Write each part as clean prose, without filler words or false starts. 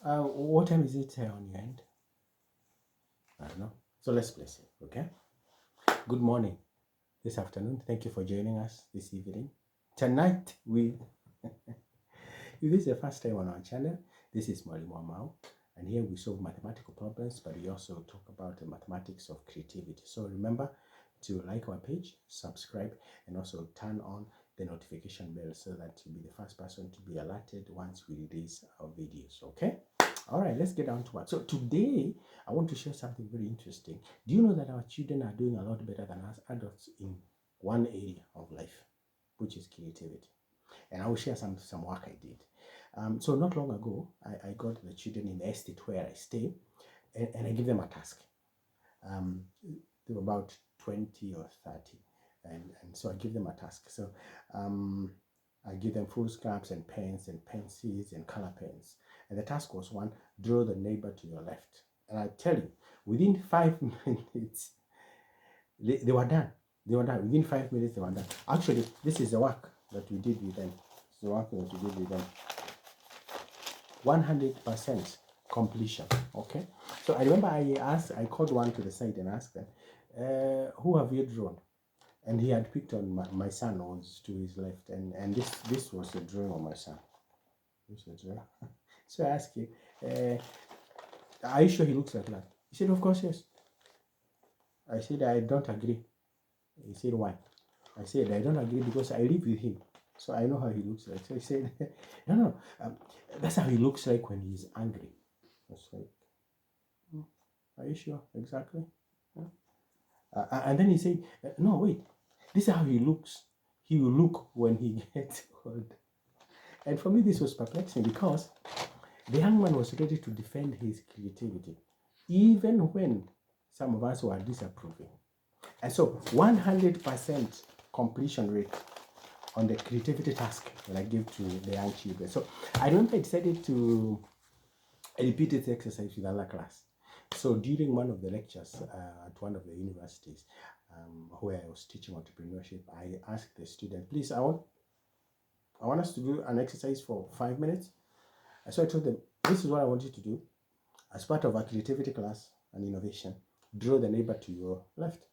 What time is it on your end? I don't know. So let's place it, okay? Good morning this afternoon. Thank you for joining us this evening. Tonight, if this is the first time on our channel, this is Mwalim, and here we solve mathematical problems, but we also talk about the mathematics of creativity. So remember to like our page, subscribe, and also turn on the notification bell so that you'll be the first person to be alerted once we release our videos, okay? All right, let's get down to it. So today, I want to share something very interesting. Do you know that our children are doing a lot better than us adults in one area of life, which is creativity? And I will share some work I did. So not long ago, I got the children in the estate where I stay, and I give them a task. They were about 20 or 30, and so I give them a task. So I give them full scraps and pens and pencils and color pens. And the task was one, draw the neighbor to your left. And I tell you, within 5 minutes, they were done. They were done. Within 5 minutes, they were done. Actually, this is the work that we did with them. It's the work that we did with them. 100% completion. Okay. So I remember I called one to the side and asked them, who have you drawn? And he had picked on my son was to his left, and this was the drawing of my son. This was the drawing. So I asked him, are you sure he looks like that? He said, of course, yes. I said, I don't agree. He said, why? I said, I don't agree because I live with him, so I know how he looks like. So he said, no, that's how he looks like when he's angry. I was like, are you sure? Exactly. And then he said, no, wait, this is how he looks. He will look when he gets old. And for me, this was perplexing because the young man was ready to defend his creativity, even when some of us were disapproving. And so 100% completion rate on the creativity task that I gave to the young children. So I remember I decided to repeat this exercise with another class. So during one of the lectures at one of the universities where I was teaching entrepreneurship, I asked the student, please, I want us to do an exercise for 5 minutes. So I told them, this is what I want you to do. As part of our creativity class and innovation, draw the neighbor to your left.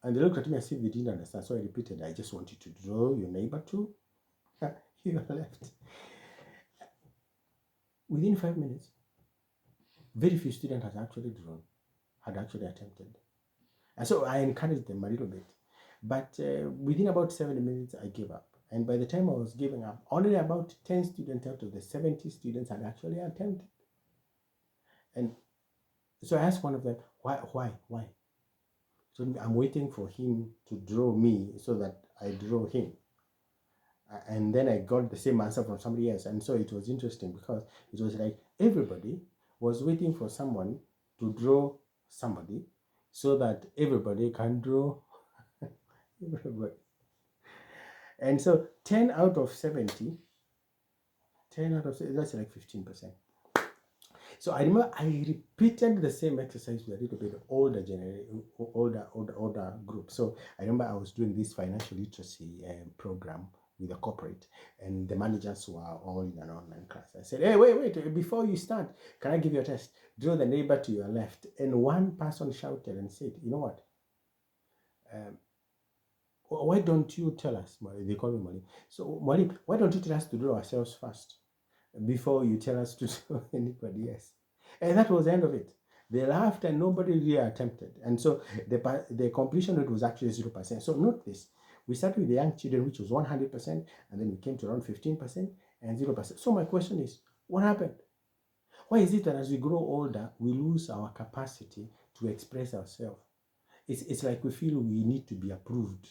And they looked at me as if they didn't understand. So I repeated, I just want you to draw your neighbor to your left. Within 5 minutes, very few students had actually attempted. And so I encouraged them a little bit. But within about 7 minutes, I gave up. And by the time I was giving up, only about 10 students out of the 70 students had actually attempted. And so I asked one of them, why? So I'm waiting for him to draw me so that I draw him. And then I got the same answer from somebody else. And so it was interesting because it was like everybody was waiting for someone to draw somebody so that everybody can draw everybody. And so 10 out of 70, that's like 15%. So I remember I repeated the same exercise with a little bit older group. So I remember I was doing this financial literacy program with a corporate, and the managers were all in an online class. I said, hey, wait, before you start, can I give you a test? Draw the neighbor to your left. And one person shouted and said, you know what? Why don't you tell us? They call me Mwalim. So Mwalim, why don't you tell us to draw ourselves first before you tell us to draw anybody else? And that was the end of it. They laughed and nobody really attempted. And so the completion rate was actually 0%. So note this. We started with the young children, which was 100%, and then we came to around 15% and 0%. So my question is, what happened? Why is it that as we grow older, we lose our capacity to express ourselves? It's like we feel we need to be approved.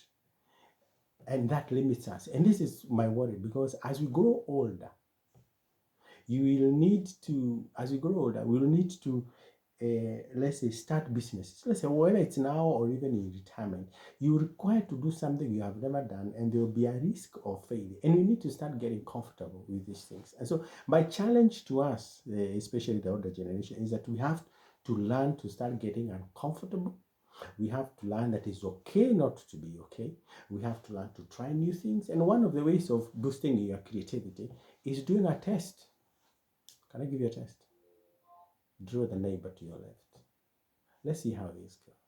And that limits us. And this is my worry, because as we grow older, we will need to let's say, start businesses. Let's say, whether it's now or even in retirement, you're required to do something you have never done, and there will be a risk of failure. And we need to start getting comfortable with these things. And so my challenge to us, especially the older generation, is that we have to learn to start getting uncomfortable. We have to learn that it's okay not to be okay. We have to learn to try new things. And one of the ways of boosting your creativity is doing a test. Can I give you a test? Draw the neighbor to your left. Let's see how this goes.